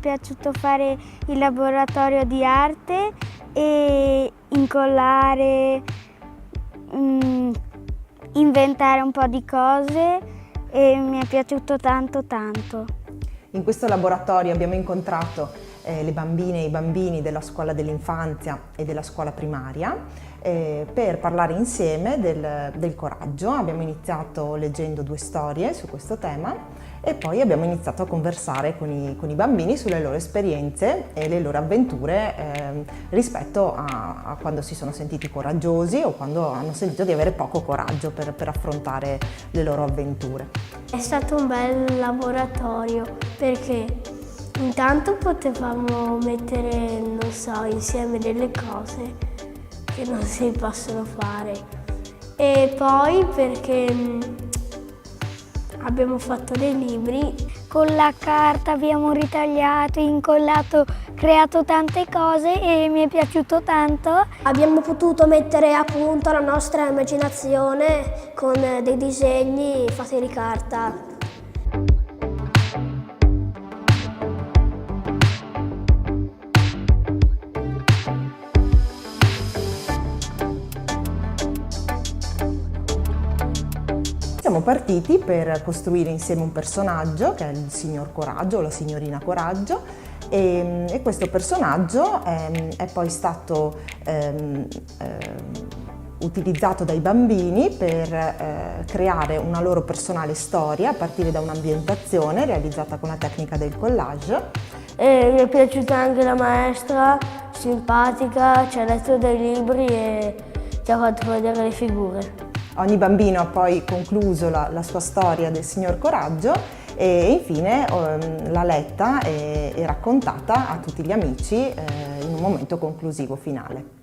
piaciuto fare il laboratorio di arte e incollare, inventare un po' di cose e mi è piaciuto tanto tanto. In questo laboratorio abbiamo incontrato le bambine e i bambini della scuola dell'infanzia e della scuola primaria per parlare insieme del coraggio. Abbiamo iniziato leggendo 2 storie su questo tema e poi abbiamo iniziato a conversare con i bambini sulle loro esperienze e le loro avventure rispetto a quando si sono sentiti coraggiosi o quando hanno sentito di avere poco coraggio per affrontare le loro avventure. È stato un bel laboratorio perché intanto potevamo mettere, non so, insieme delle cose che non si possono fare e poi perché abbiamo fatto dei libri. Con la carta abbiamo ritagliato, incollato, creato tante cose e mi è piaciuto tanto. Abbiamo potuto mettere a punto la nostra immaginazione con dei disegni fatti di carta. Siamo partiti per costruire insieme un personaggio che è il signor Coraggio o la signorina Coraggio e questo personaggio è poi stato utilizzato dai bambini per creare una loro personale storia a partire da un'ambientazione realizzata con la tecnica del collage. E mi è piaciuta anche la maestra, simpatica, ci ha letto dei libri e ci ha fatto vedere le figure. Ogni bambino ha poi concluso la sua storia del signor Coraggio e infine l'ha letta e raccontata a tutti gli amici in un momento conclusivo finale.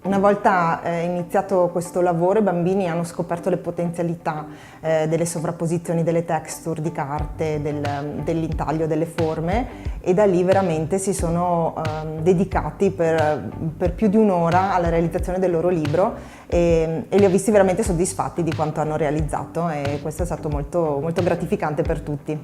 Una volta iniziato questo lavoro i bambini hanno scoperto le potenzialità delle sovrapposizioni delle texture di carte, dell'intaglio delle forme e da lì veramente si sono dedicati per più di un'ora alla realizzazione del loro libro e li ho visti veramente soddisfatti di quanto hanno realizzato e questo è stato molto, molto gratificante per tutti.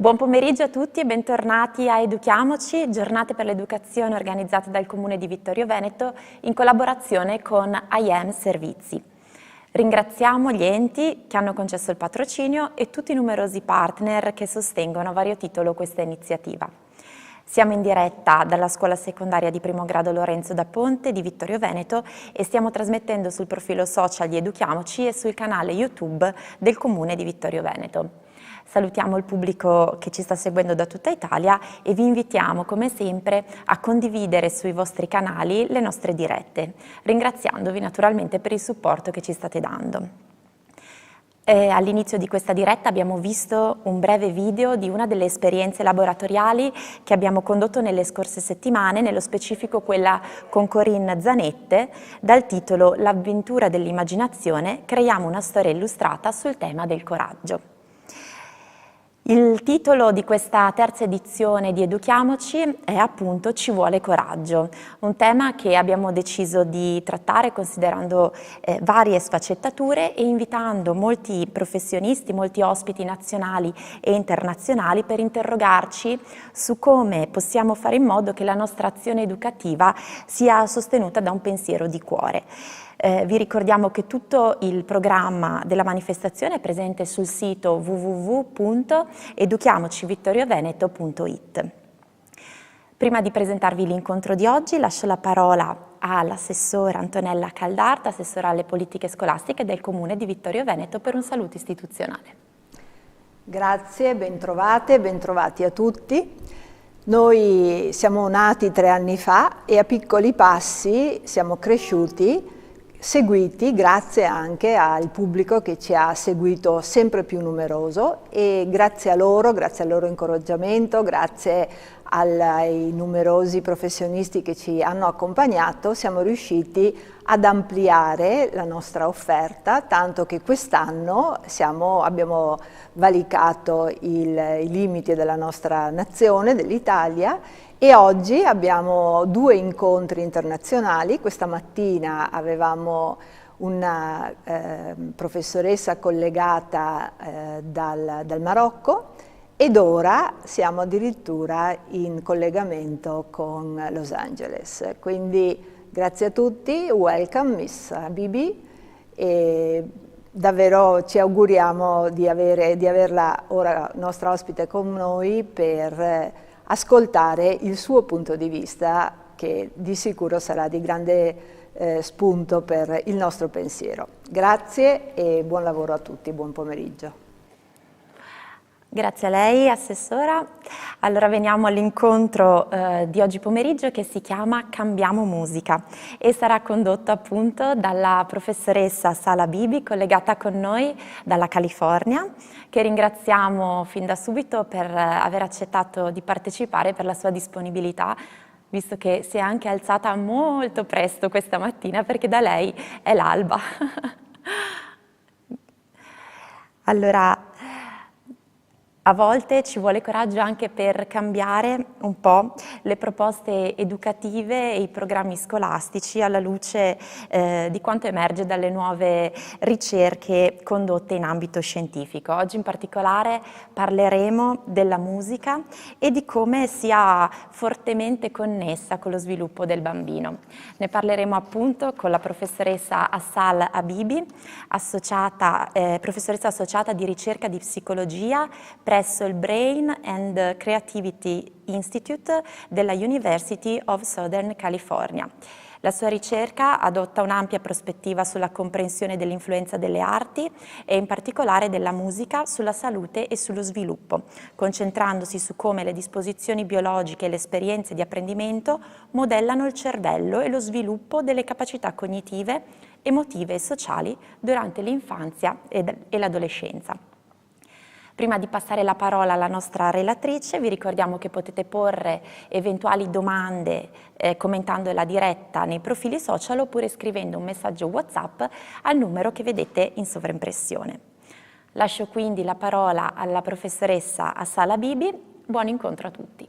Buon pomeriggio a tutti e bentornati a Educhiamoci, giornate per l'educazione organizzate dal Comune di Vittorio Veneto in collaborazione con IM Servizi. Ringraziamo gli enti che hanno concesso il patrocinio e tutti i numerosi partner che sostengono a vario titolo questa iniziativa. Siamo in diretta dalla scuola secondaria di primo grado Lorenzo da Ponte di Vittorio Veneto e stiamo trasmettendo sul profilo social di Educhiamoci e sul canale YouTube del Comune di Vittorio Veneto. Salutiamo il pubblico che ci sta seguendo da tutta Italia e vi invitiamo come sempre a condividere sui vostri canali le nostre dirette, ringraziandovi naturalmente per il supporto che ci state dando. All'inizio di questa diretta abbiamo visto un breve video di una delle esperienze laboratoriali che abbiamo condotto nelle scorse settimane, nello specifico quella con Corinne Zanette, dal titolo L'avventura dell'immaginazione, creiamo una storia illustrata sul tema del coraggio. Il titolo di questa terza edizione di Educhiamoci è appunto Ci vuole coraggio, un tema che abbiamo deciso di trattare considerando varie sfaccettature e invitando molti professionisti, molti ospiti nazionali e internazionali per interrogarci su come possiamo fare in modo che la nostra azione educativa sia sostenuta da un pensiero di cuore. Vi ricordiamo che tutto il programma della manifestazione è presente sul sito www.educhiamocivittorioveneto.it. Prima di presentarvi l'incontro di oggi lascio la parola all'assessora Antonella Caldarta, assessora alle politiche scolastiche del Comune di Vittorio Veneto, per un saluto istituzionale. Grazie, bentrovate, bentrovati a tutti. Noi siamo nati 3 anni fa e a piccoli passi siamo cresciuti, seguiti grazie anche al pubblico che ci ha seguito sempre più numeroso e grazie al loro incoraggiamento, grazie ai numerosi professionisti che ci hanno accompagnato, siamo riusciti ad ampliare la nostra offerta, tanto che quest'anno abbiamo valicato i limiti della nostra nazione, dell'Italia, e oggi abbiamo 2 incontri internazionali. Questa mattina avevamo una professoressa collegata dal Marocco ed ora siamo addirittura in collegamento con Los Angeles. Quindi grazie a tutti, welcome Miss Habibi, e davvero ci auguriamo di averla ora nostra ospite con noi per ascoltare il suo punto di vista, che di sicuro sarà di grande spunto per il nostro pensiero. Grazie e buon lavoro a tutti, buon pomeriggio. Grazie a lei, Assessora. Allora veniamo all'incontro di oggi pomeriggio che si chiama Cambiamo Musica e sarà condotto appunto dalla professoressa Sala Bibi, collegata con noi dalla California, che ringraziamo fin da subito per aver accettato di partecipare, per la sua disponibilità, visto che si è anche alzata molto presto questa mattina perché da lei è l'alba. Allora, a volte ci vuole coraggio anche per cambiare un po' le proposte educative e i programmi scolastici alla luce di quanto emerge dalle nuove ricerche condotte in ambito scientifico. Oggi in particolare parleremo della musica e di come sia fortemente connessa con lo sviluppo del bambino. Ne parleremo appunto con la professoressa Assal Habibi, professoressa associata di ricerca di psicologia presso il Brain and Creativity Institute della University of Southern California. La sua ricerca adotta un'ampia prospettiva sulla comprensione dell'influenza delle arti e in particolare della musica sulla salute e sullo sviluppo, concentrandosi su come le disposizioni biologiche e le esperienze di apprendimento modellano il cervello e lo sviluppo delle capacità cognitive, emotive e sociali durante l'infanzia e l'adolescenza. Prima di passare la parola alla nostra relatrice, vi ricordiamo che potete porre eventuali domande commentando la diretta nei profili social oppure scrivendo un messaggio WhatsApp al numero che vedete in sovraimpressione. Lascio quindi la parola alla professoressa Assal Habibi. Buon incontro a tutti.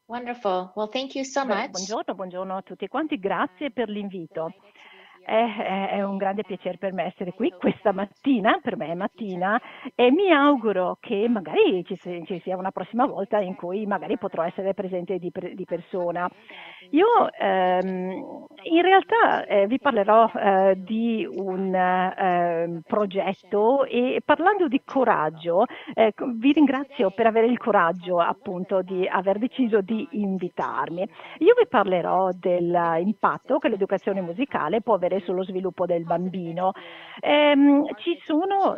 Wonderful. Well, thank you so much. Buongiorno a tutti quanti, grazie per l'invito. È un grande piacere per me essere qui questa mattina, per me è mattina, e mi auguro che magari ci sia una prossima volta in cui magari potrò essere presente di persona. Io in realtà vi parlerò di un progetto, e parlando di coraggio, vi ringrazio per avere il coraggio appunto di aver deciso di invitarmi. Io vi parlerò dell'impatto che l'educazione musicale può avere sullo sviluppo del bambino. Ci sono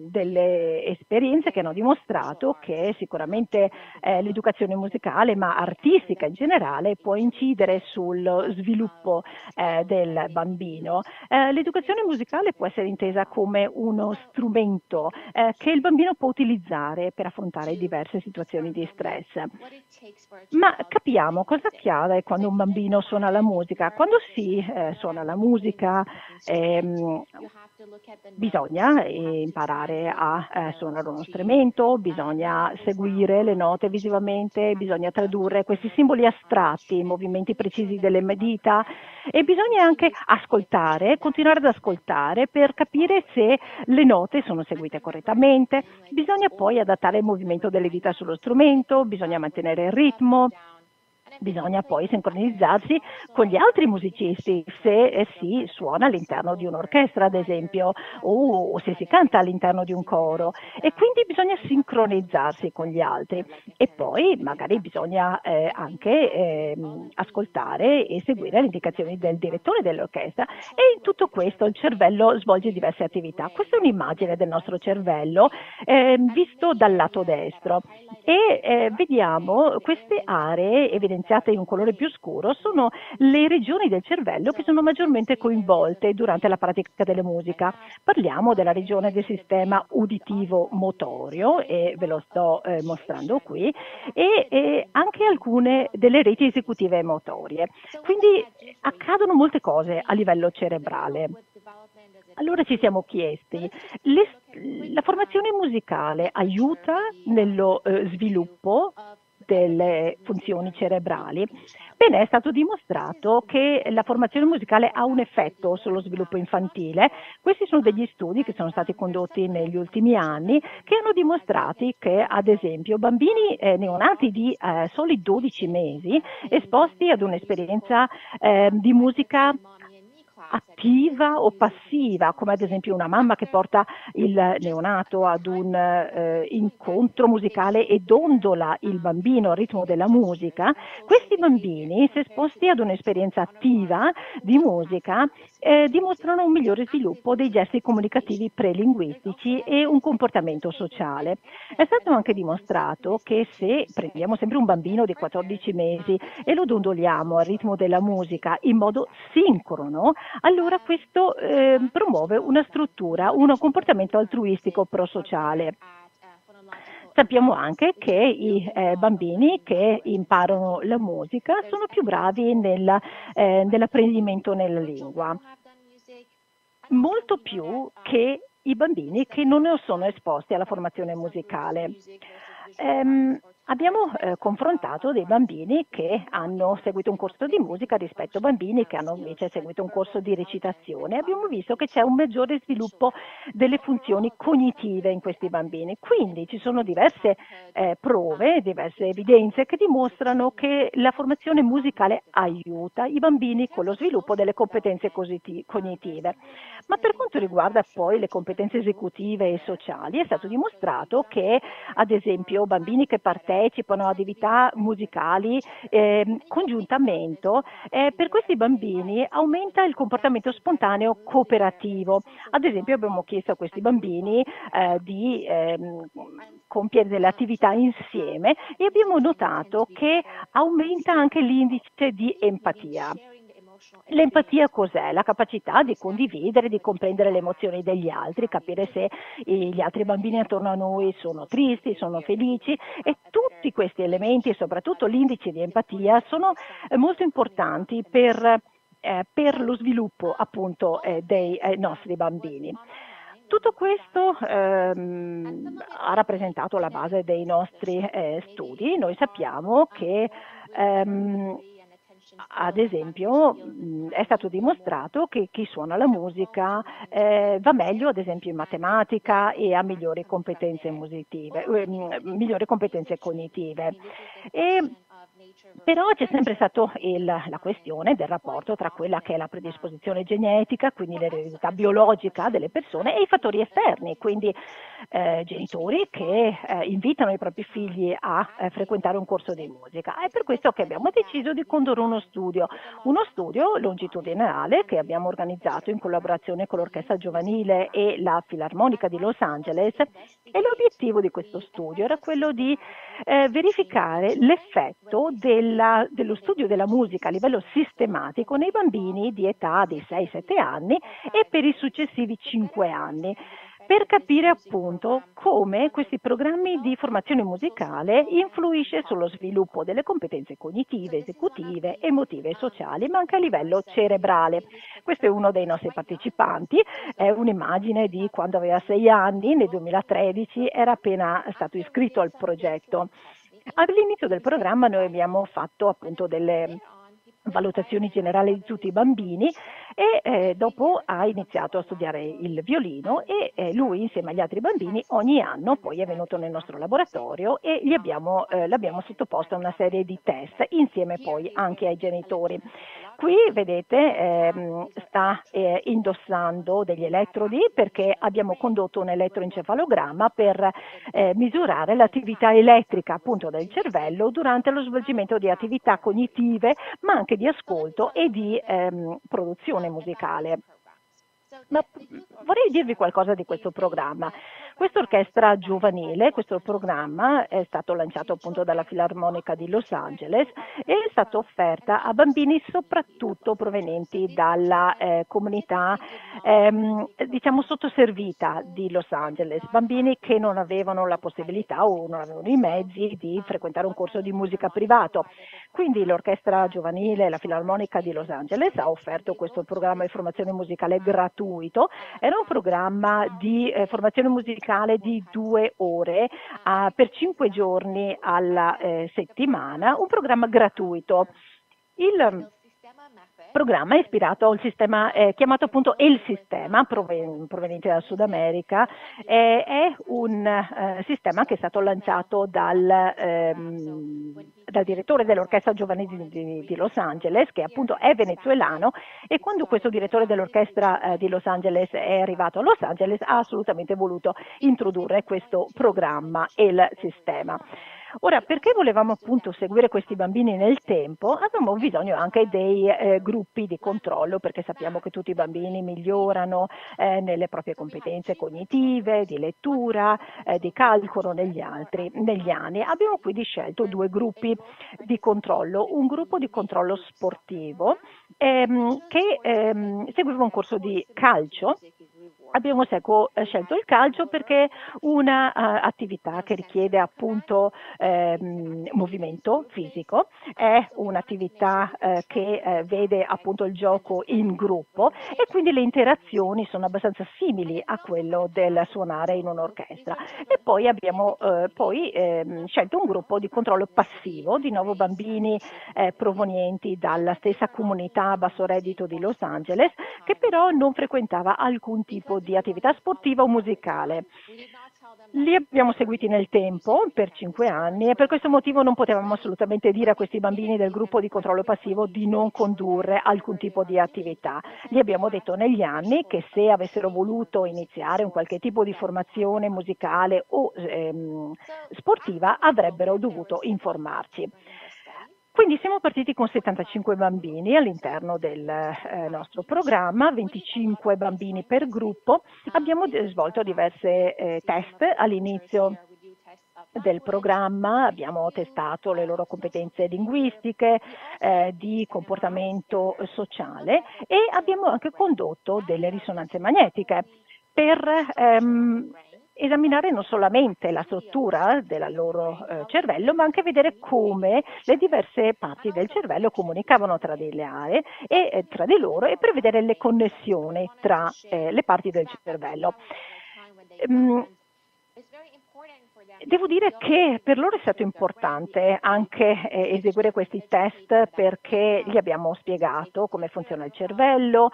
delle esperienze che hanno dimostrato che sicuramente l'educazione musicale, ma artistica in generale, può incidere sullo sviluppo del bambino. L'educazione musicale può essere intesa come uno strumento che il bambino può utilizzare per affrontare diverse situazioni di stress. Ma capiamo cosa accade quando un bambino suona la musica. Quando si suona la musica bisogna imparare a suonare uno strumento, bisogna seguire le note visivamente, bisogna tradurre questi simboli astratti in movimenti precisi delle dita, e bisogna anche ascoltare, continuare ad ascoltare per capire se le note sono seguite correttamente. Bisogna poi adattare il movimento delle dita sullo strumento, bisogna mantenere il ritmo. Bisogna poi sincronizzarsi con gli altri musicisti se si suona all'interno di un'orchestra, ad esempio, o se si canta all'interno di un coro, e quindi bisogna sincronizzarsi con gli altri, e poi magari bisogna anche ascoltare e seguire le indicazioni del direttore dell'orchestra, e in tutto questo il cervello svolge diverse attività. Questa è un'immagine del nostro cervello visto dal lato destro, e vediamo queste aree evidenziate in un colore più scuro sono le regioni del cervello che sono maggiormente coinvolte durante la pratica della musica. Parliamo della regione del sistema uditivo motorio, e ve lo sto mostrando qui, e anche alcune delle reti esecutive motorie. Quindi accadono molte cose a livello cerebrale. Allora ci siamo chiesti, la formazione musicale aiuta nello sviluppo delle funzioni cerebrali? Bene, è stato dimostrato che la formazione musicale ha un effetto sullo sviluppo infantile. Questi sono degli studi che sono stati condotti negli ultimi anni, che hanno dimostrato che, ad esempio, bambini neonati di soli 12 mesi, esposti ad un'esperienza di musica attiva o passiva, come ad esempio una mamma che porta il neonato ad un incontro musicale e dondola il bambino al ritmo della musica. Questi bambini, se esposti ad un'esperienza attiva di musica, dimostrano un migliore sviluppo dei gesti comunicativi prelinguistici e un comportamento sociale. È stato anche dimostrato che se prendiamo sempre un bambino di 14 mesi e lo dondoliamo al ritmo della musica in modo sincrono, allora questo promuove una struttura, un comportamento altruistico prosociale. Sappiamo anche che i bambini che imparano la musica sono più bravi nell'apprendimento nella lingua, molto più che i bambini che non sono esposti alla formazione musicale. Abbiamo confrontato dei bambini che hanno seguito un corso di musica rispetto a bambini che hanno invece seguito un corso di recitazione. Abbiamo visto che c'è un maggiore sviluppo delle funzioni cognitive in questi bambini. Quindi ci sono diverse prove, diverse evidenze che dimostrano che la formazione musicale aiuta i bambini con lo sviluppo delle competenze cognitive. Ma per quanto riguarda poi le competenze esecutive e sociali, è stato dimostrato che, ad esempio, bambini che partecipano a attività musicali congiuntamente, per questi bambini aumenta il comportamento spontaneo cooperativo. Ad esempio abbiamo chiesto a questi bambini di compiere delle attività insieme, e abbiamo notato che aumenta anche l'indice di empatia. L'empatia cos'è? La capacità di condividere, di comprendere le emozioni degli altri, capire se gli altri bambini attorno a noi sono tristi, sono felici, e tutti questi elementi, e soprattutto l'indice di empatia, sono molto importanti per lo sviluppo appunto dei nostri bambini. Tutto questo ha rappresentato la base dei nostri studi. Noi sappiamo che ad esempio, è stato dimostrato che chi suona la musica va meglio, ad esempio, in matematica e ha migliori competenze migliori competenze cognitive. Però c'è sempre stata la questione del rapporto tra quella che è la predisposizione genetica, quindi l'eredità biologica delle persone, e i fattori esterni, quindi genitori che invitano i propri figli a frequentare un corso di musica. È per questo che abbiamo deciso di condurre uno studio longitudinale che abbiamo organizzato in collaborazione con l'Orchestra Giovanile e la Filarmonica di Los Angeles, e l'obiettivo di questo studio era quello di verificare l'effetto dello studio della musica a livello sistematico nei bambini di età di 6-7 anni e per i successivi 5 anni, per capire appunto come questi programmi di formazione musicale influisce sullo sviluppo delle competenze cognitive, esecutive, emotive e sociali, ma anche a livello cerebrale. Questo è uno dei nostri partecipanti, è un'immagine di quando aveva 6 anni, nel 2013, era appena stato iscritto al progetto. All'inizio del programma noi abbiamo fatto appunto delle valutazioni generali di tutti i bambini e dopo ha iniziato a studiare il violino e lui insieme agli altri bambini ogni anno poi è venuto nel nostro laboratorio e l'abbiamo sottoposto a una serie di test insieme poi anche ai genitori. Qui vedete sta indossando degli elettrodi perché abbiamo condotto un elettroencefalogramma per misurare l'attività elettrica appunto del cervello durante lo svolgimento di attività cognitive ma anche di ascolto e di produzione musicale. Ma vorrei dirvi qualcosa di questo programma. Questa orchestra giovanile, questo programma è stato lanciato appunto dalla Filarmonica di Los Angeles e è stata offerta a bambini soprattutto provenienti dalla comunità diciamo sottoservita di Los Angeles, bambini che non avevano la possibilità o non avevano i mezzi di frequentare un corso di musica privato. Quindi l'orchestra giovanile, la Filarmonica di Los Angeles, ha offerto questo programma di formazione musicale gratuito. Era un programma di formazione musicale di 2 ore per 5 giorni alla settimana, un programma gratuito. Il programma è ispirato al sistema chiamato appunto El Sistema, proveniente dal Sud America. È un sistema che è stato lanciato dal direttore dell'Orchestra Giovanile di Los Angeles, che appunto è venezuelano, e quando questo direttore dell'Orchestra di Los Angeles è arrivato a Los Angeles ha assolutamente voluto introdurre questo programma El Sistema. Ora, perché volevamo appunto seguire questi bambini nel tempo, avevamo bisogno anche dei gruppi di controllo, perché sappiamo che tutti i bambini migliorano nelle proprie competenze cognitive, di lettura, di calcolo negli anni. Abbiamo quindi scelto 2 gruppi di controllo, un gruppo di controllo sportivo che seguiva un corso di calcio. Abbiamo scelto il calcio perché è una attività che richiede appunto movimento fisico, è un'attività che vede appunto il gioco in gruppo e quindi le interazioni sono abbastanza simili a quello del suonare in un'orchestra. E poi abbiamo scelto un gruppo di controllo passivo, di nuovo bambini provenienti dalla stessa comunità a basso reddito di Los Angeles, che però non frequentava alcun tipo di attività sportiva o musicale. Li abbiamo seguiti nel tempo per 5 anni e per questo motivo non potevamo assolutamente dire a questi bambini del gruppo di controllo passivo di non condurre alcun tipo di attività. Gli abbiamo detto negli anni che se avessero voluto iniziare un qualche tipo di formazione musicale o sportiva avrebbero dovuto informarci. Quindi siamo partiti con 75 bambini all'interno del nostro programma, 25 bambini per gruppo. Abbiamo svolto diverse test all'inizio del programma, abbiamo testato le loro competenze linguistiche, di comportamento sociale e abbiamo anche condotto delle risonanze magnetiche per esaminare non solamente la struttura del loro cervello, ma anche vedere come le diverse parti del cervello comunicavano tra di loro e prevedere le connessioni tra le parti del cervello. Devo dire che per loro è stato importante anche eseguire questi test, perché gli abbiamo spiegato come funziona il cervello,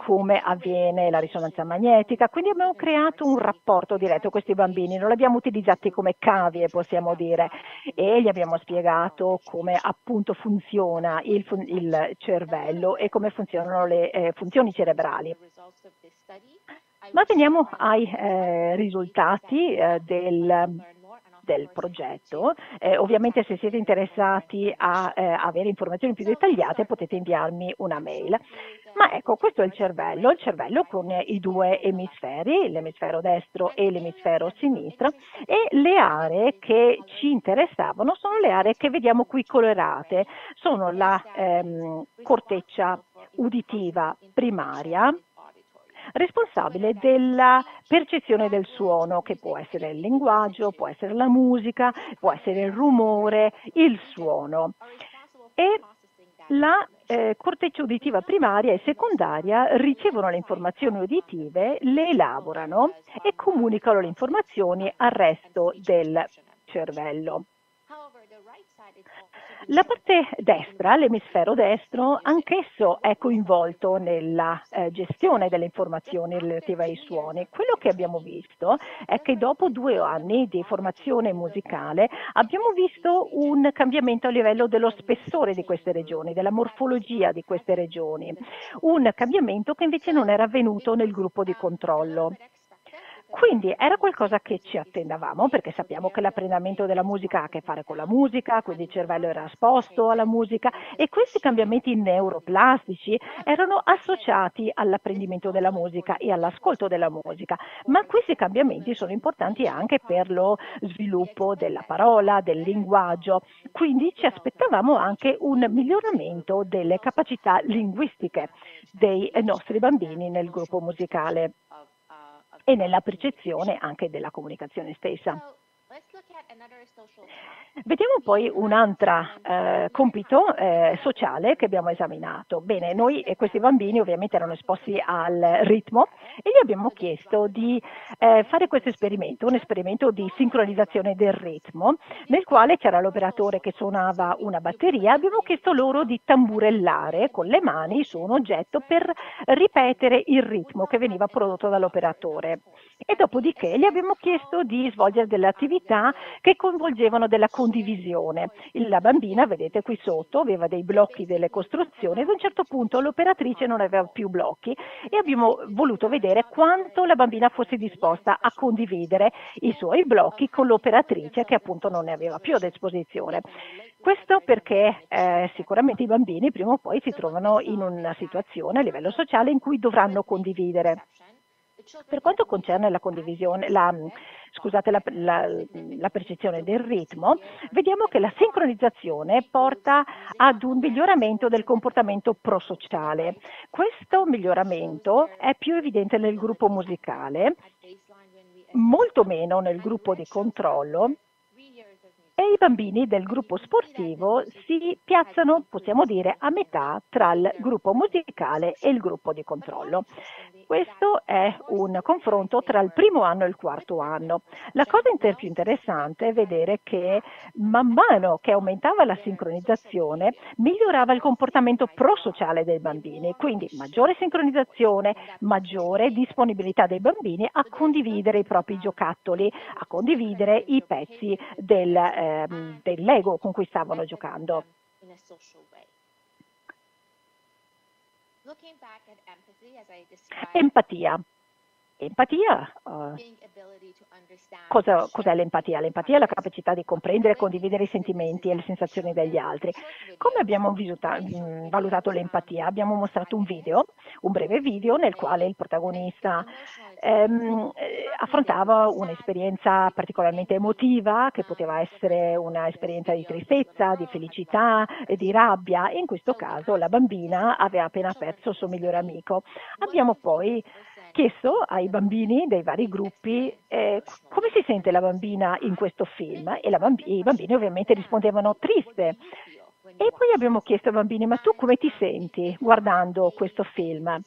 come avviene la risonanza magnetica, quindi abbiamo creato un rapporto diretto con questi bambini, non li abbiamo utilizzati come cavie, possiamo dire, e gli abbiamo spiegato come appunto funziona il cervello e come funzionano le funzioni cerebrali. Ma veniamo ai risultati del progetto. Ovviamente se siete interessati a avere informazioni più dettagliate potete inviarmi una mail. Ma ecco, questo è il cervello con i due emisferi, l'emisfero destro e l'emisfero sinistro, e le aree che ci interessavano sono le aree che vediamo qui colorate, sono la corteccia uditiva primaria, responsabile della percezione del suono, che può essere il linguaggio, può essere la musica, può essere il rumore, il suono. E la corteccia uditiva primaria e secondaria ricevono le informazioni uditive, le elaborano e comunicano le informazioni al resto del cervello. La parte destra, l'emisfero destro, anch'esso è coinvolto nella gestione delle informazioni relative ai suoni. Quello che abbiamo visto è che dopo 2 anni di formazione musicale abbiamo visto un cambiamento a livello dello spessore di queste regioni, della morfologia di queste regioni, un cambiamento che invece non era avvenuto nel gruppo di controllo. Quindi era qualcosa che ci attendavamo, perché sappiamo che l'apprendimento della musica ha a che fare con la musica, quindi il cervello era esposto alla musica, e questi cambiamenti neuroplastici erano associati all'apprendimento della musica e all'ascolto della musica, ma questi cambiamenti sono importanti anche per lo sviluppo della parola, del linguaggio, quindi ci aspettavamo anche un miglioramento delle capacità linguistiche dei nostri bambini nel gruppo musicale e nella percezione anche della comunicazione stessa. Vediamo poi un altro compito sociale che abbiamo esaminato. Bene, noi e questi bambini ovviamente erano esposti al ritmo e gli abbiamo chiesto di fare questo esperimento, un esperimento di sincronizzazione del ritmo, nel quale c'era l'operatore che suonava una batteria. Abbiamo chiesto loro di tamburellare con le mani su un oggetto per ripetere il ritmo che veniva prodotto dall'operatore. E dopodiché gli abbiamo chiesto di svolgere delle attività che coinvolgevano della condivisione. La bambina, vedete qui sotto, aveva dei blocchi delle costruzioni, ad un certo punto l'operatrice non aveva più blocchi e abbiamo voluto vedere quanto la bambina fosse disposta a condividere i suoi blocchi con l'operatrice, che appunto non ne aveva più a disposizione. Questo perché sicuramente i bambini prima o poi si trovano in una situazione a livello sociale in cui dovranno condividere. Per quanto concerne la condivisione, la percezione del ritmo, vediamo che la sincronizzazione porta ad un miglioramento del comportamento prosociale. Questo miglioramento è più evidente nel gruppo musicale, molto meno nel gruppo di controllo, e i bambini del gruppo sportivo si piazzano, possiamo dire, a metà tra il gruppo musicale e il gruppo di controllo. Questo è un confronto tra il primo anno e il quarto anno. La cosa più interessante è vedere che man mano che aumentava la sincronizzazione migliorava il comportamento prosociale dei bambini, quindi maggiore sincronizzazione, maggiore disponibilità dei bambini a condividere i propri giocattoli, a condividere i pezzi del Lego con cui stavano giocando. Empatia. Cos'è l'empatia? L'empatia è la capacità di comprendere e condividere i sentimenti e le sensazioni degli altri. Come abbiamo valutato l'empatia? Abbiamo mostrato un breve video nel quale il protagonista affrontava un'esperienza particolarmente emotiva, che poteva essere un'esperienza di tristezza, di felicità, di rabbia, e in questo caso la bambina aveva appena perso il suo migliore amico. Abbiamo poi chiesto ai bambini dei vari gruppi come si sente la bambina in questo film, e i bambini ovviamente rispondevano triste. E poi abbiamo chiesto ai bambini: ma tu come ti senti guardando questo film?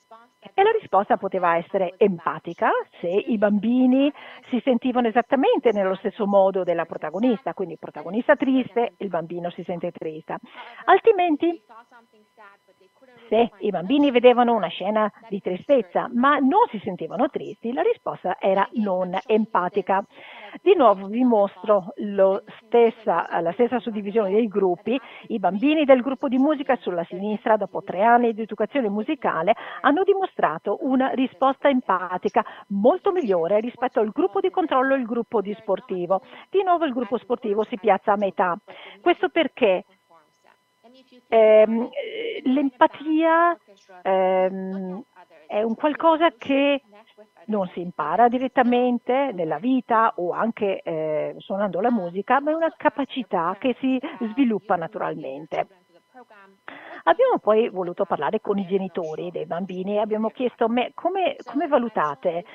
E la risposta poteva essere empatica, se i bambini si sentivano esattamente nello stesso modo della protagonista, quindi il protagonista triste, il bambino si sente triste. Altrimenti, se i bambini vedevano una scena di tristezza ma non si sentivano tristi, la risposta era non empatica. Di nuovo vi mostro la stessa suddivisione dei gruppi. I bambini del gruppo di musica sulla sinistra, dopo 3 anni di educazione musicale, hanno dimostrato una risposta empatica molto migliore rispetto al gruppo di controllo e il gruppo di sportivo. Di nuovo il gruppo sportivo si piazza a metà. Questo perché l'empatia è un qualcosa che non si impara direttamente nella vita o anche suonando la musica, ma è una capacità che si sviluppa naturalmente. Abbiamo poi voluto parlare con i genitori dei bambini e abbiamo chiesto come valutate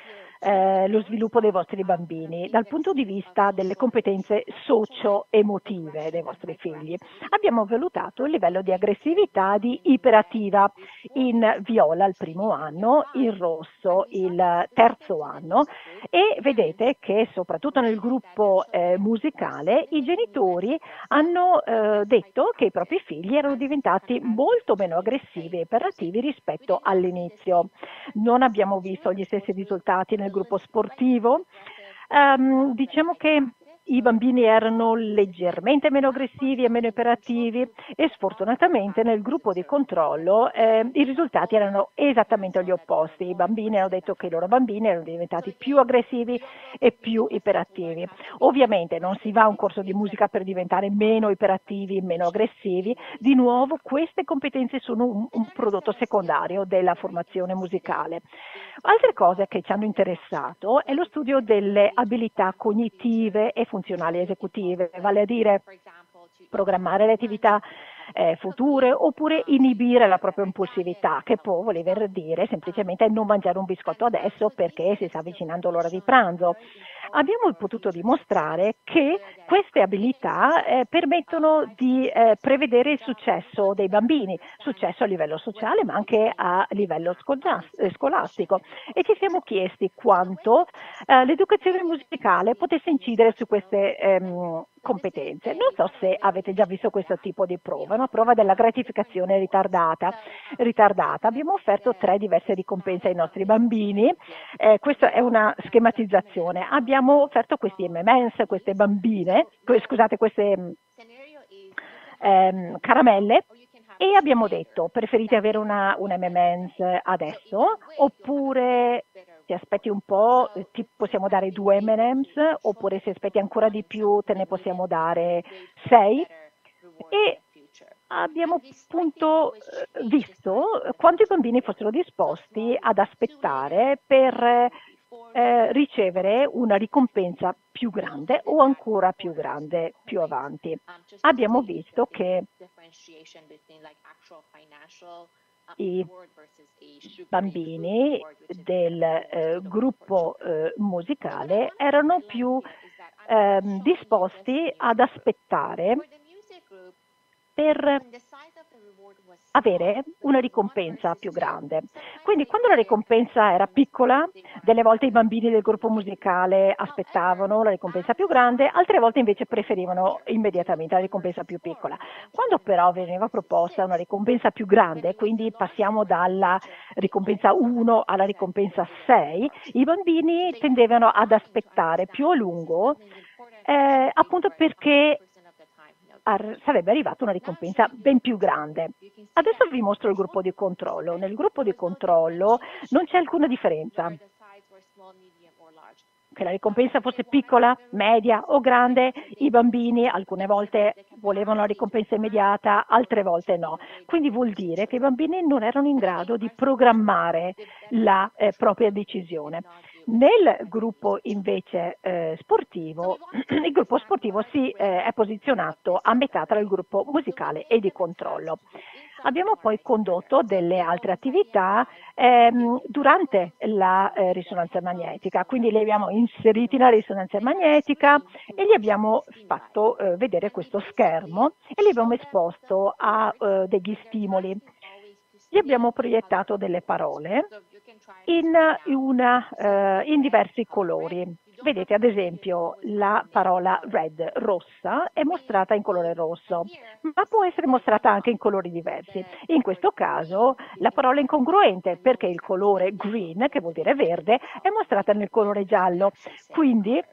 lo sviluppo dei vostri bambini dal punto di vista delle competenze socio-emotive dei vostri figli. Abbiamo valutato il livello di aggressività di iperattiva in viola il primo anno, in rosso il terzo anno e vedete che soprattutto nel gruppo musicale i genitori hanno detto che i propri figli erano diventati molto meno aggressivi e iperattivi rispetto all'inizio. Non abbiamo visto gli stessi risultati nel gruppo sportivo. Diciamo che i bambini erano leggermente meno aggressivi e meno iperattivi e sfortunatamente nel gruppo di controllo i risultati erano esattamente gli opposti. I bambini hanno detto che i loro bambini erano diventati più aggressivi e più iperattivi. Ovviamente non si va a un corso di musica per diventare meno iperattivi, meno aggressivi. Di nuovo queste competenze sono un prodotto secondario della formazione musicale. Altre cose che ci hanno interessato è lo studio delle abilità cognitive e funzionali esecutive, vale a dire programmare le attività future oppure inibire la propria impulsività, che può voler dire semplicemente non mangiare un biscotto adesso perché si sta avvicinando l'ora di pranzo. Abbiamo potuto dimostrare che queste abilità permettono di prevedere il successo dei bambini, successo a livello sociale ma anche a livello scolastico e ci siamo chiesti quanto l'educazione musicale potesse incidere su queste competenze. Non so se avete già visto questo tipo di prova, una prova della gratificazione ritardata. Abbiamo offerto 3 diverse ricompense ai nostri bambini, questa è una schematizzazione. Abbiamo offerto questi M&M's, queste caramelle e abbiamo detto preferite avere una M&M's adesso oppure ti aspetti un po', ti possiamo dare 2 M&M's oppure se aspetti ancora di più te ne possiamo dare 6 e abbiamo appunto visto quanto i bambini fossero disposti ad aspettare per ricevere una ricompensa più grande o ancora più grande più avanti. Abbiamo visto che i bambini del gruppo musicale erano più disposti ad aspettare per avere una ricompensa più grande. Quindi quando la ricompensa era piccola, delle volte i bambini del gruppo musicale aspettavano la ricompensa più grande, altre volte invece preferivano immediatamente la ricompensa più piccola. Quando però veniva proposta una ricompensa più grande, quindi passiamo dalla ricompensa 1 alla ricompensa 6, i bambini tendevano ad aspettare più a lungo, appunto perché sarebbe arrivata una ricompensa ben più grande. Adesso vi mostro il gruppo di controllo. Nel gruppo di controllo non c'è alcuna differenza. Che la ricompensa fosse piccola, media o grande, i bambini alcune volte volevano la ricompensa immediata, altre volte no. Quindi vuol dire che i bambini non erano in grado di programmare la propria decisione. Nel gruppo invece sportivo, il gruppo sportivo è posizionato a metà tra il gruppo musicale e di controllo. Abbiamo poi condotto delle altre attività durante la risonanza magnetica, quindi li abbiamo inseriti nella risonanza magnetica e gli abbiamo fatto vedere questo schermo e li abbiamo esposto a degli stimoli. Gli abbiamo proiettato delle parole in diversi colori. Vedete ad esempio la parola red, rossa, è mostrata in colore rosso, ma può essere mostrata anche in colori diversi. In questo caso la parola è incongruente perché il colore green, che vuol dire verde, è mostrata nel colore giallo. Quindi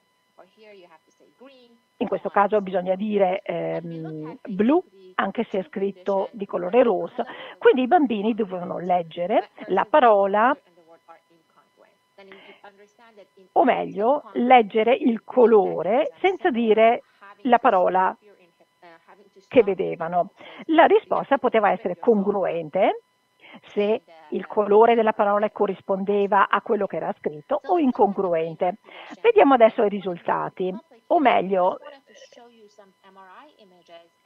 in questo caso bisogna dire blu, anche se è scritto di colore rosso. Quindi i bambini dovevano leggere la parola, o meglio, leggere il colore senza dire la parola che vedevano. La risposta poteva essere congruente, se il colore della parola corrispondeva a quello che era scritto, o incongruente. Vediamo adesso i risultati, o meglio,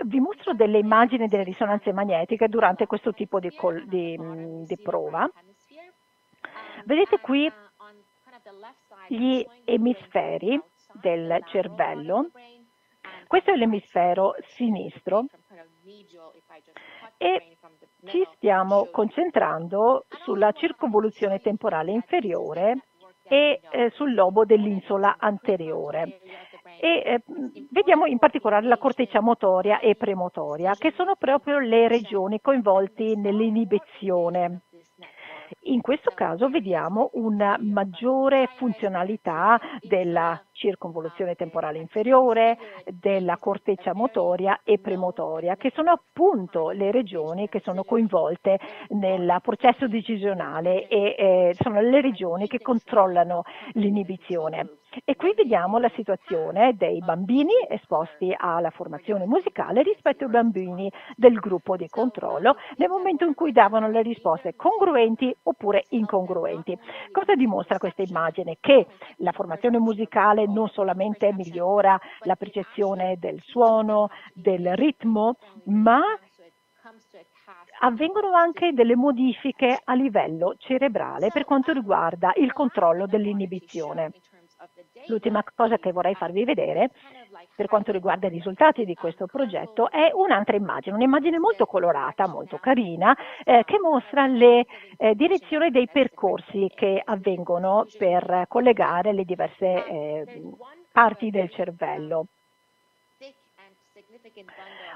vi mostro delle immagini delle risonanze magnetiche durante questo tipo di prova. Vedete qui gli emisferi del cervello. Questo è l'emisfero sinistro e ci stiamo concentrando sulla circonvoluzione temporale inferiore e sul lobo dell'insola anteriore. E vediamo in particolare la corteccia motoria e premotoria, che sono proprio le regioni coinvolte nell'inibizione. In questo caso vediamo una maggiore funzionalità della circonvoluzione temporale inferiore, della corteccia motoria e premotoria, che sono appunto le regioni che sono coinvolte nel processo decisionale e sono le regioni che controllano l'inibizione. E qui vediamo la situazione dei bambini esposti alla formazione musicale rispetto ai bambini del gruppo di controllo nel momento in cui davano le risposte congruenti oppure incongruenti. Cosa dimostra questa immagine? Che la formazione musicale non solamente migliora la percezione del suono, del ritmo, ma avvengono anche delle modifiche a livello cerebrale per quanto riguarda il controllo dell'inibizione. L'ultima cosa che vorrei farvi vedere per quanto riguarda i risultati di questo progetto è un'altra immagine, un'immagine molto colorata, molto carina, che mostra le direzioni dei percorsi che avvengono per collegare le diverse parti del cervello.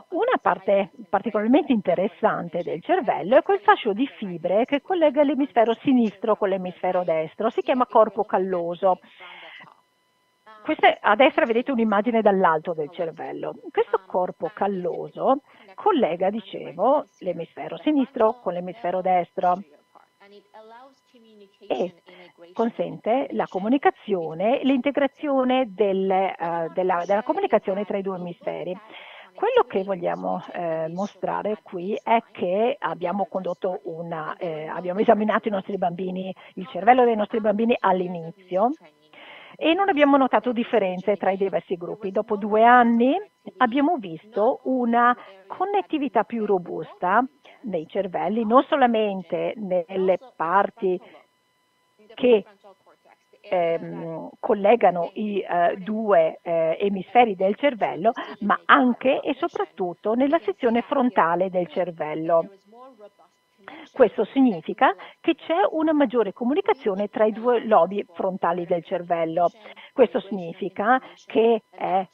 Una parte particolarmente interessante del cervello è quel fascio di fibre che collega l'emisfero sinistro con l'emisfero destro, si chiama corpo calloso. A destra vedete un'immagine dall'alto del cervello. Questo corpo calloso collega, dicevo, l'emisfero sinistro con l'emisfero destro e consente la comunicazione, l'integrazione della comunicazione tra i due emisferi. Quello che vogliamo mostrare qui è che abbiamo abbiamo esaminato i nostri bambini, il cervello dei nostri bambini all'inizio e non abbiamo notato differenze tra i diversi gruppi. Dopo 2 anni abbiamo visto una connettività più robusta nei cervelli, non solamente nelle parti che collegano i due emisferi del cervello, ma anche e soprattutto nella sezione frontale del cervello. Questo significa che c'è una maggiore comunicazione tra i 2 lobi frontali del cervello. Questo significa che è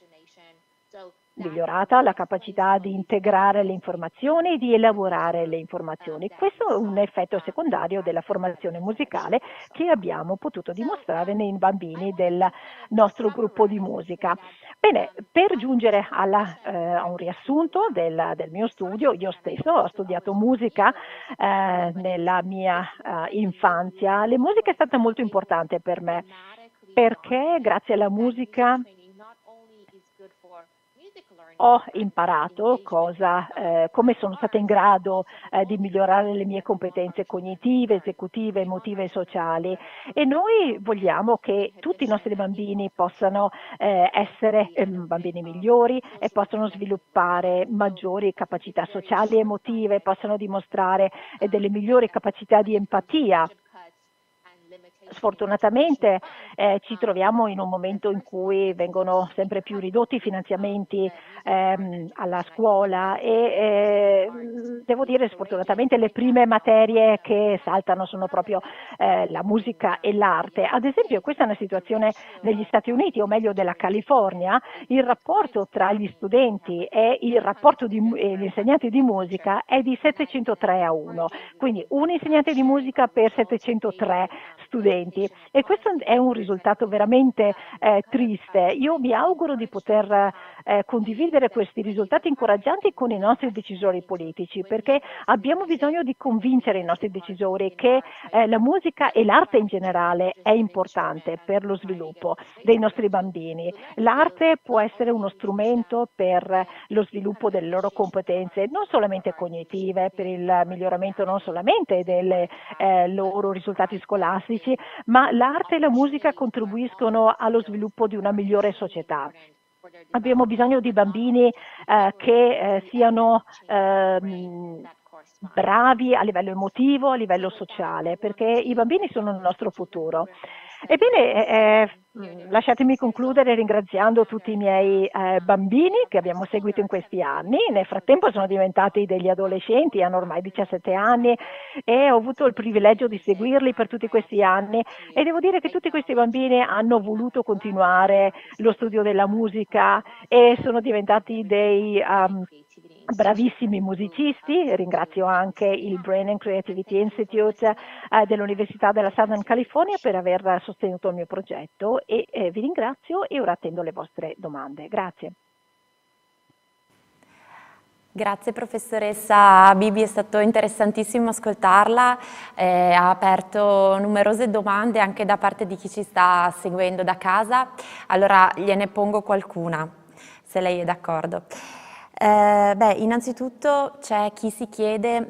migliorata la capacità di integrare le informazioni e di elaborare le informazioni. Questo è un effetto secondario della formazione musicale che abbiamo potuto dimostrare nei bambini del nostro gruppo di musica. Bene, per giungere a un riassunto del mio studio, io stesso ho studiato musica nella mia infanzia. La musica è stata molto importante per me perché grazie alla musica ho imparato come sono stata in grado di migliorare le mie competenze cognitive, esecutive, emotive e sociali e noi vogliamo che tutti i nostri bambini possano essere bambini migliori e possano sviluppare maggiori capacità sociali e emotive, possano dimostrare delle migliori capacità di empatia Sfortunatamente ci troviamo in un momento in cui vengono sempre più ridotti i finanziamenti alla scuola e devo dire sfortunatamente le prime materie che saltano sono proprio la musica e l'arte. Ad esempio questa è una situazione negli Stati Uniti, o meglio della California. Il rapporto tra gli studenti e il rapporto gli insegnanti di musica è di 703-1, quindi un insegnante di musica per 703 studenti, e questo è un risultato veramente triste. Io mi auguro di poter condividere questi risultati incoraggianti con i nostri decisori politici, perché abbiamo bisogno di convincere i nostri decisori che la musica e l'arte in generale è importante per lo sviluppo dei nostri bambini. L'arte può essere uno strumento per lo sviluppo delle loro competenze, non solamente cognitive, per il miglioramento non solamente dei loro risultati scolastici, ma l'arte e la musica contribuiscono allo sviluppo di una migliore società. Abbiamo bisogno di bambini che siano bravi a livello emotivo, a livello sociale, perché i bambini sono il nostro futuro. Ebbene, lasciatemi concludere ringraziando tutti i miei bambini che abbiamo seguito in questi anni. Nel frattempo sono diventati degli adolescenti, hanno ormai 17 anni e ho avuto il privilegio di seguirli per tutti questi anni, e devo dire che tutti questi bambini hanno voluto continuare lo studio della musica e sono diventati dei bravissimi musicisti. Ringrazio anche il Brain and Creativity Institute dell'Università della Southern California per aver sostenuto il mio progetto, e vi ringrazio e ora attendo le vostre domande. Grazie. Grazie professoressa Bibi, è stato interessantissimo ascoltarla, ha aperto numerose domande anche da parte di chi ci sta seguendo da casa. Allora gliene pongo qualcuna, se lei è d'accordo. Innanzitutto c'è chi si chiede,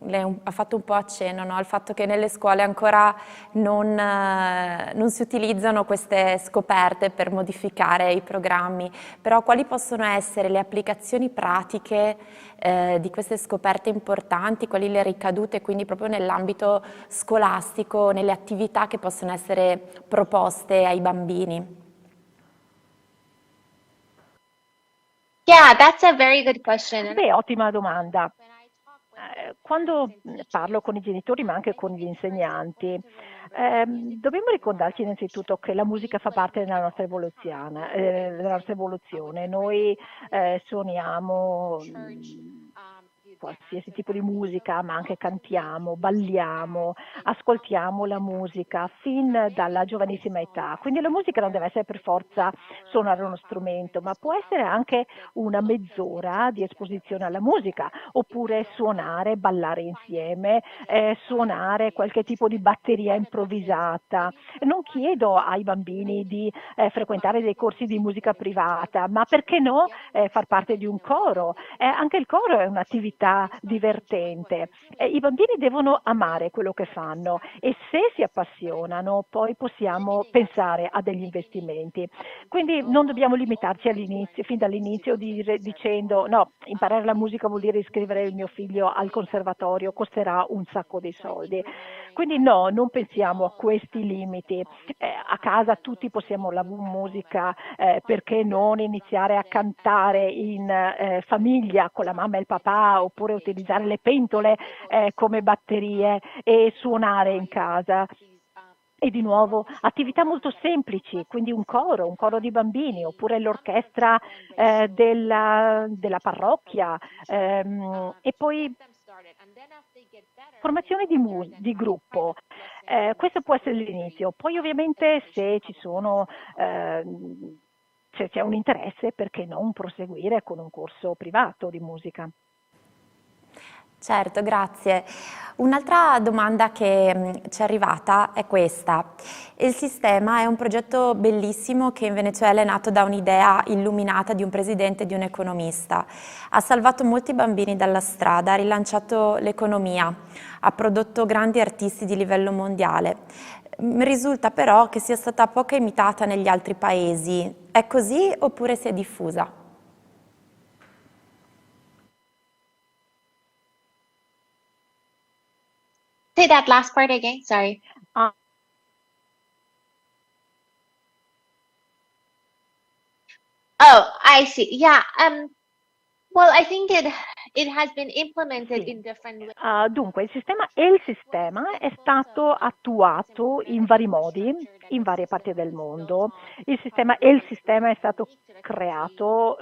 lei ha fatto un po' accenno, no, al fatto che nelle scuole ancora non si utilizzano queste scoperte per modificare i programmi, però quali possono essere le applicazioni pratiche di queste scoperte importanti, quali le ricadute quindi proprio nell'ambito scolastico, nelle attività che possono essere proposte ai bambini? Yeah, that's a very good question. Beh, ottima domanda. Quando parlo con i genitori ma anche con gli insegnanti, dobbiamo ricordarci innanzitutto che la musica fa parte della nostra evoluzione. Noi suoniamo qualsiasi tipo di musica, ma anche cantiamo, balliamo, ascoltiamo la musica fin dalla giovanissima età. Quindi la musica non deve essere per forza suonare uno strumento, ma può essere anche una mezz'ora di esposizione alla musica, oppure suonare, ballare insieme, suonare qualche tipo di batteria improvvisata. Non chiedo ai bambini di frequentare dei corsi di musica privata, ma perché no far parte di un coro? Anche il coro è un'attività divertente. I bambini devono amare quello che fanno, e se si appassionano poi possiamo pensare a degli investimenti. Quindi non dobbiamo limitarci fin dall'inizio dicendo no, imparare la musica vuol dire iscrivere il mio figlio al conservatorio, costerà un sacco di soldi. Quindi no, non pensiamo a questi limiti. A casa tutti possiamo la musica, perché non iniziare a cantare in famiglia con la mamma e il papà, oppure utilizzare le pentole come batterie e suonare in casa. E di nuovo attività molto semplici, quindi un coro di bambini, oppure l'orchestra della parrocchia, e poi formazione di gruppo. Questo può essere l'inizio. Poi ovviamente se c'è un interesse, perché non proseguire con un corso privato di musica. Certo, grazie. Un'altra domanda che ci è arrivata è questa. Il sistema è un progetto bellissimo che in Venezuela è nato da un'idea illuminata di un presidente e di un economista. Ha salvato molti bambini dalla strada, ha rilanciato l'economia, ha prodotto grandi artisti di livello mondiale. Risulta però che sia stata poco imitata negli altri paesi. È così oppure si è diffusa? Say that last part again, sorry. Oh, I see. Yeah. Well, I think it has been implemented Sì. in different ways. Dunque, il sistema è stato attuato in vari modi, in varie parti del mondo. Il sistema è stato creato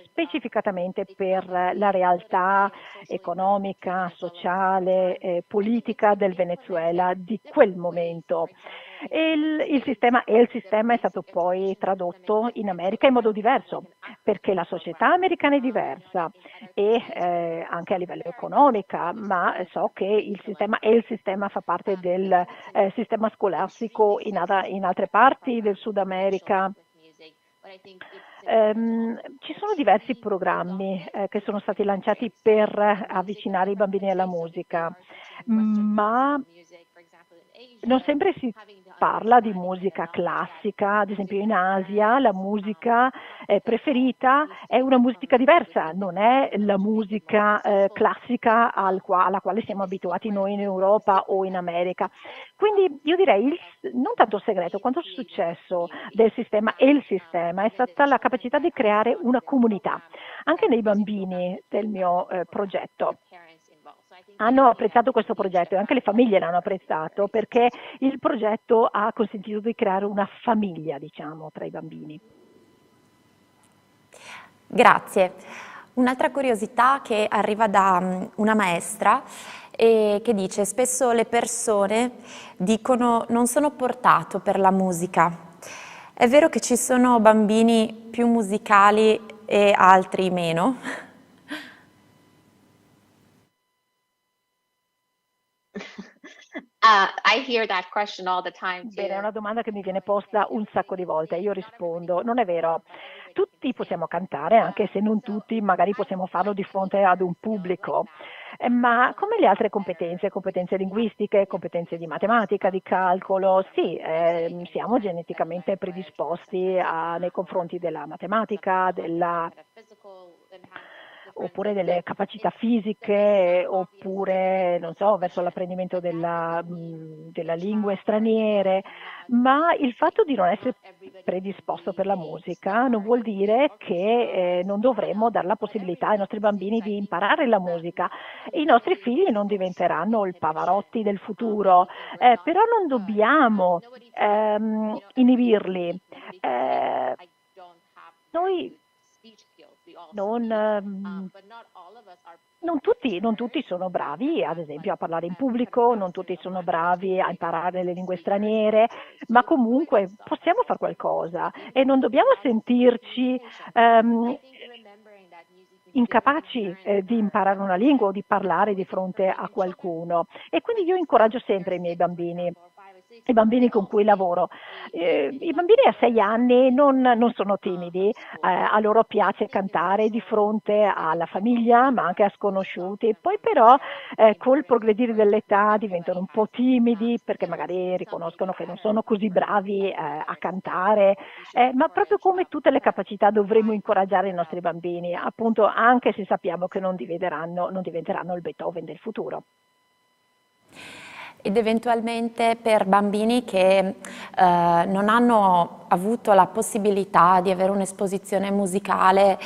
specificatamente per la realtà economica, sociale, politica del Venezuela di quel momento. Il sistema è stato poi tradotto in America in modo diverso, perché la società americana è diversa e anche a livello economico, ma so che il sistema fa parte del sistema scolastico in altre parti del Sud America. Ci sono diversi programmi che sono stati lanciati per avvicinare i bambini alla musica, ma non sempre si parla di musica classica, ad esempio in Asia la musica preferita è una musica diversa, non è la musica classica alla quale siamo abituati noi in Europa o in America. Quindi io direi non tanto il segreto, quanto il successo del sistema e il sistema è stata la capacità di creare una comunità, anche nei bambini del mio progetto. Hanno apprezzato questo progetto e anche le famiglie l'hanno apprezzato perché il progetto ha consentito di creare una famiglia, diciamo, tra i bambini. Grazie. Un'altra curiosità che arriva da una maestra e che dice: spesso le persone dicono non sono portato per la musica. È vero che ci sono bambini più musicali e altri meno? I hear that question all the time Bene, è too. una domanda che mi viene posta un sacco di volte e io rispondo: non è vero. Tutti possiamo cantare, anche se non tutti, magari possiamo farlo di fronte ad un pubblico, ma come le altre competenze linguistiche, competenze di matematica, di calcolo, sì, siamo geneticamente predisposti nei confronti della matematica, oppure delle capacità fisiche, oppure, non so, verso l'apprendimento della lingue straniere, ma il fatto di non essere predisposto per la musica non vuol dire che non dovremmo dare la possibilità ai nostri bambini di imparare la musica. I nostri figli non diventeranno il Pavarotti del futuro, però non dobbiamo inibirli. Noi non tutti sono bravi, ad esempio, a parlare in pubblico, non tutti sono bravi a imparare le lingue straniere, ma comunque possiamo fare qualcosa e non dobbiamo sentirci incapaci di imparare una lingua o di parlare di fronte a qualcuno. E quindi io incoraggio sempre i bambini con cui lavoro. I bambini a 6 anni non sono timidi, a loro piace cantare di fronte alla famiglia, ma anche a sconosciuti. Poi però col progredire dell'età diventano un po' timidi perché magari riconoscono che non sono così bravi a cantare, ma proprio come tutte le capacità dovremmo incoraggiare i nostri bambini, appunto anche se sappiamo che non diventeranno il Beethoven del futuro. Ed eventualmente per bambini che non hanno avuto la possibilità di avere un'esposizione musicale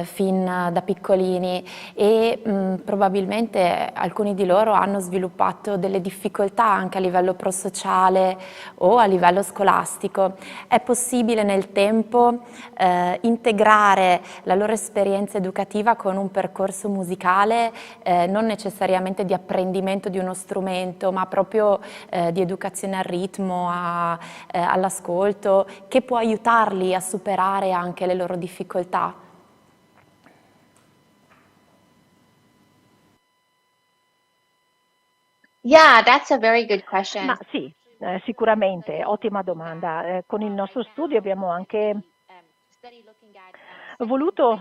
fin da piccolini e probabilmente alcuni di loro hanno sviluppato delle difficoltà anche a livello prosociale o a livello scolastico. È possibile nel tempo integrare la loro esperienza educativa con un percorso musicale, non necessariamente di apprendimento di uno strumento, ma proprio di educazione al ritmo, all'ascolto, che può aiutarli a superare anche le loro difficoltà? Yeah, that's a very good question. Ma sì, sicuramente, ottima domanda. Con il nostro studio abbiamo anche voluto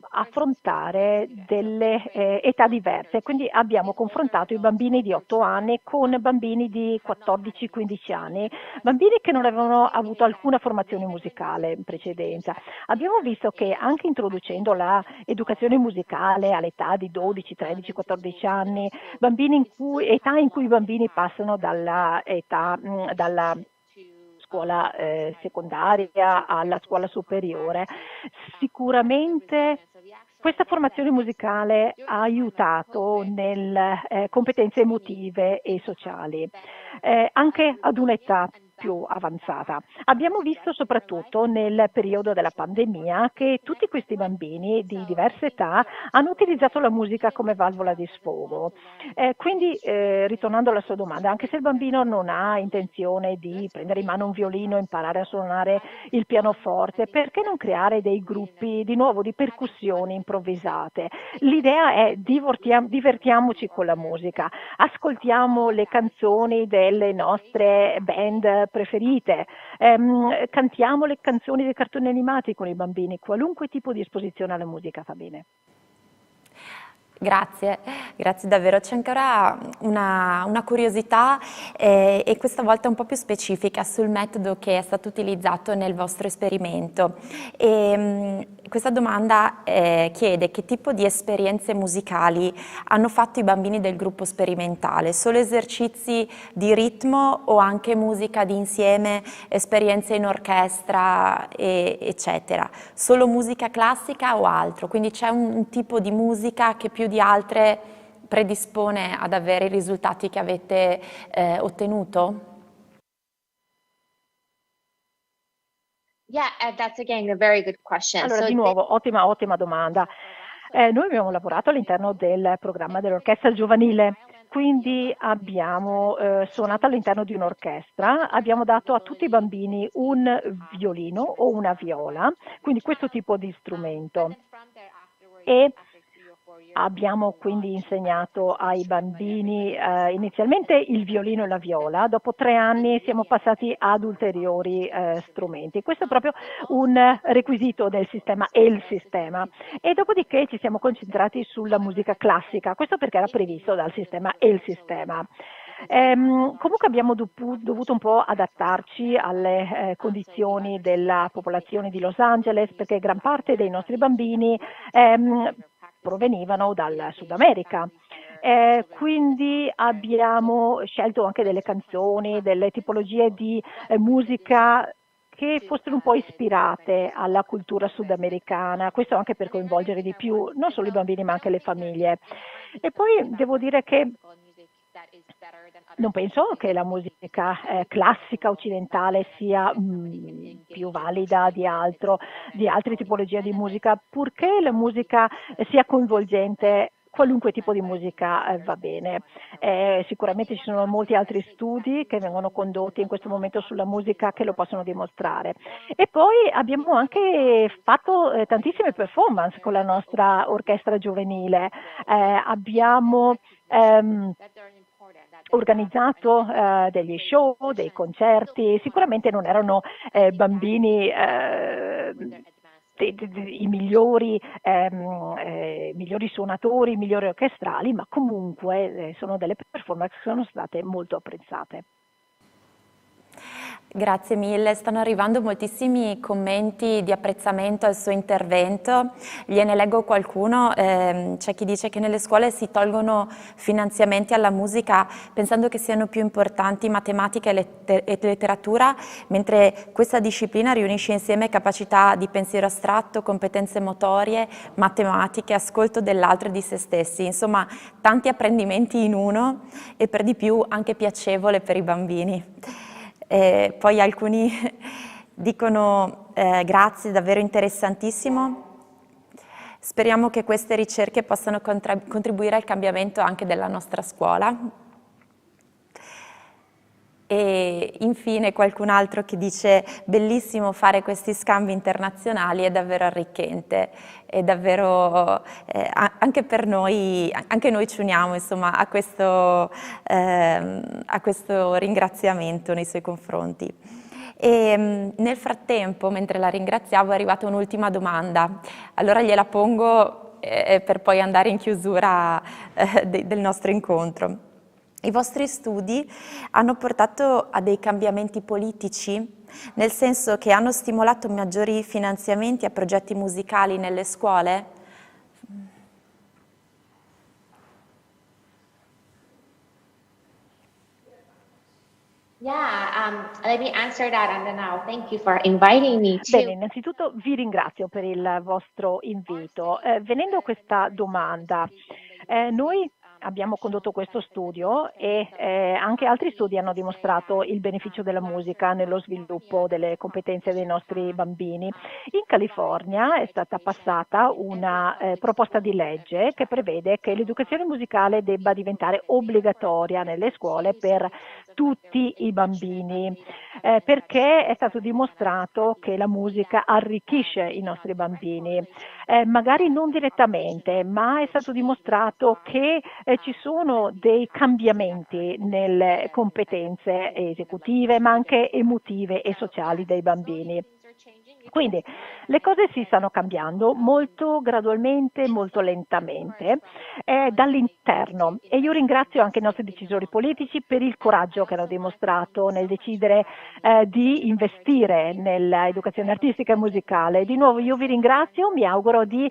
affrontare delle età diverse, quindi abbiamo confrontato i bambini di 8 anni con bambini di 14-15 anni, bambini che non avevano avuto alcuna formazione musicale in precedenza. Abbiamo visto che anche introducendo l'educazione musicale all'età di 12, 13, 14 anni, età in cui i bambini passano dalla scuola secondaria alla scuola superiore. Sicuramente questa formazione musicale ha aiutato nelle competenze emotive e sociali, anche ad un'età più avanzata. Abbiamo visto soprattutto nel periodo della pandemia che tutti questi bambini di diverse età hanno utilizzato la musica come valvola di sfogo. Quindi, ritornando alla sua domanda, anche se il bambino non ha intenzione di prendere in mano un violino, imparare a suonare il pianoforte, perché non creare dei gruppi di nuovo di percussioni improvvisate? L'idea è divertiamoci con la musica, ascoltiamo le canzoni delle nostre band preferite, cantiamo le canzoni dei cartoni animati con i bambini, qualunque tipo di esposizione alla musica va bene. Grazie, grazie davvero. C'è ancora una curiosità e questa volta un po' più specifica sul metodo che è stato utilizzato nel vostro esperimento. Questa domanda chiede che tipo di esperienze musicali hanno fatto i bambini del gruppo sperimentale, solo esercizi di ritmo o anche musica di insieme, esperienze in orchestra, eccetera. Solo musica classica o altro? Quindi c'è un tipo di musica che più di altre predispone ad avere i risultati che avete ottenuto? Yeah, that's again a very good question. Allora, So di nuovo, ottima domanda. Noi abbiamo lavorato all'interno del programma dell'orchestra giovanile, quindi abbiamo suonato all'interno di un'orchestra, abbiamo dato a tutti i bambini un violino o una viola, quindi questo tipo di strumento. E abbiamo quindi insegnato ai bambini inizialmente il violino e la viola, dopo 3 anni siamo passati ad ulteriori strumenti. Questo è proprio un requisito del sistema e il sistema. E dopodiché ci siamo concentrati sulla musica classica, questo perché era previsto dal sistema e il sistema. Comunque abbiamo dovuto un po' adattarci alle condizioni della popolazione di Los Angeles, perché gran parte dei nostri bambini provenivano dal Sud America. Quindi abbiamo scelto anche delle canzoni, delle tipologie di musica che fossero un po' ispirate alla cultura sudamericana, questo anche per coinvolgere di più non solo i bambini ma anche le famiglie. E poi devo dire che non penso che la musica classica occidentale sia più valida di altre tipologie di musica, purché la musica sia coinvolgente. Qualunque tipo di musica va bene. Sicuramente ci sono molti altri studi che vengono condotti in questo momento sulla musica che lo possono dimostrare. E poi abbiamo anche fatto tantissime performance con la nostra orchestra giovanile. Abbiamo organizzato degli show, dei concerti, sicuramente non erano bambini i migliori suonatori, i migliori orchestrali, ma comunque sono delle performance che sono state molto apprezzate. Grazie mille, stanno arrivando moltissimi commenti di apprezzamento al suo intervento, gliene leggo qualcuno. C'è chi dice che nelle scuole si tolgono finanziamenti alla musica pensando che siano più importanti matematica e letteratura, mentre questa disciplina riunisce insieme capacità di pensiero astratto, competenze motorie, matematiche, ascolto dell'altro e di se stessi, insomma tanti apprendimenti in uno e per di più anche piacevole per i bambini. Poi alcuni dicono grazie, davvero interessantissimo. Speriamo che queste ricerche possano contribuire al cambiamento anche della nostra scuola. E infine qualcun altro che dice bellissimo fare questi scambi internazionali, è davvero arricchente, è davvero anche per noi, anche noi ci uniamo insomma a questo ringraziamento nei suoi confronti. E nel frattempo, mentre la ringraziavo, è arrivata un'ultima domanda, allora gliela pongo per poi andare in chiusura del nostro incontro. I vostri studi hanno portato a dei cambiamenti politici, nel senso che hanno stimolato maggiori finanziamenti a progetti musicali nelle scuole? Yeah, let me answer that, and then now thank you for inviting me to. Bene, innanzitutto vi ringrazio per il vostro invito. Venendo a questa domanda, noi abbiamo condotto questo studio e anche altri studi hanno dimostrato il beneficio della musica nello sviluppo delle competenze dei nostri bambini. In California è stata passata una proposta di legge che prevede che l'educazione musicale debba diventare obbligatoria nelle scuole per tutti i bambini, perché è stato dimostrato che la musica arricchisce i nostri bambini, magari non direttamente, ma è stato dimostrato che ci sono dei cambiamenti nelle competenze esecutive, ma anche emotive e sociali dei bambini. Quindi le cose si stanno cambiando molto gradualmente, molto lentamente, dall'interno, e io ringrazio anche i nostri decisori politici per il coraggio che hanno dimostrato nel decidere di investire nell'educazione artistica e musicale. Di nuovo io vi ringrazio, mi auguro di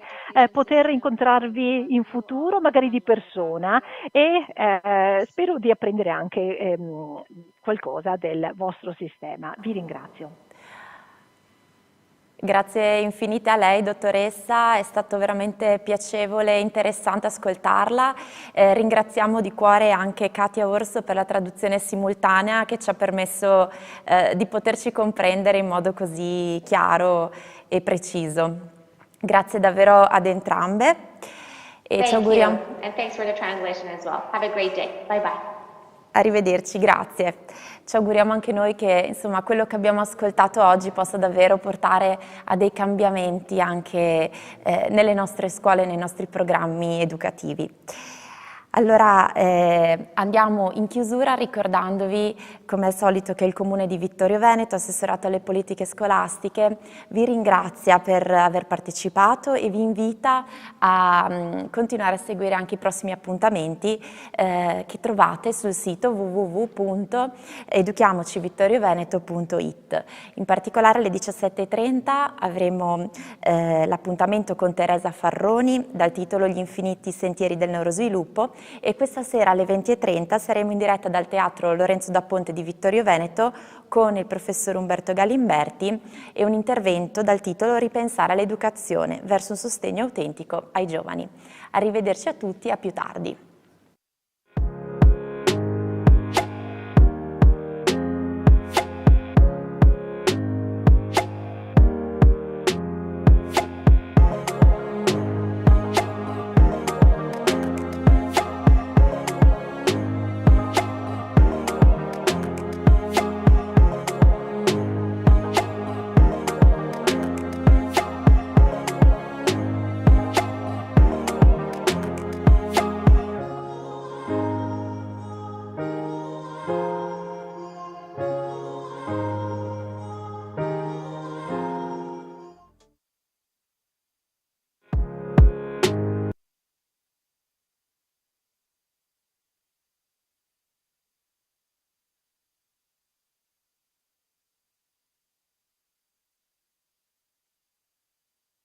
poter incontrarvi in futuro, magari di persona, e spero di apprendere anche qualcosa del vostro sistema. Vi ringrazio. Grazie infinite a lei, dottoressa, è stato veramente piacevole e interessante ascoltarla. Ringraziamo di cuore anche Katia Orso per la traduzione simultanea che ci ha permesso di poterci comprendere in modo così chiaro e preciso. Grazie davvero ad entrambe e ci auguriamo... Thank you, and thanks for the translation as well. Have a great day. Bye bye. Arrivederci, grazie. Ci auguriamo anche noi che insomma, quello che abbiamo ascoltato oggi possa davvero portare a dei cambiamenti anche nelle nostre scuole, nei nostri programmi educativi. Allora andiamo in chiusura ricordandovi come al solito che il Comune di Vittorio Veneto, assessorato alle politiche scolastiche, vi ringrazia per aver partecipato e vi invita a continuare a seguire anche i prossimi appuntamenti che trovate sul sito www.educhiamocivittorioveneto.it. In particolare alle 17:30 avremo l'appuntamento con Teresa Farroni dal titolo Gli infiniti sentieri del neurosviluppo, e questa sera alle 20:30 saremo in diretta dal Teatro Lorenzo da Ponte di Vittorio Veneto con il professor Umberto Galimberti e un intervento dal titolo Ripensare all'educazione verso un sostegno autentico ai giovani. Arrivederci a tutti e a più tardi.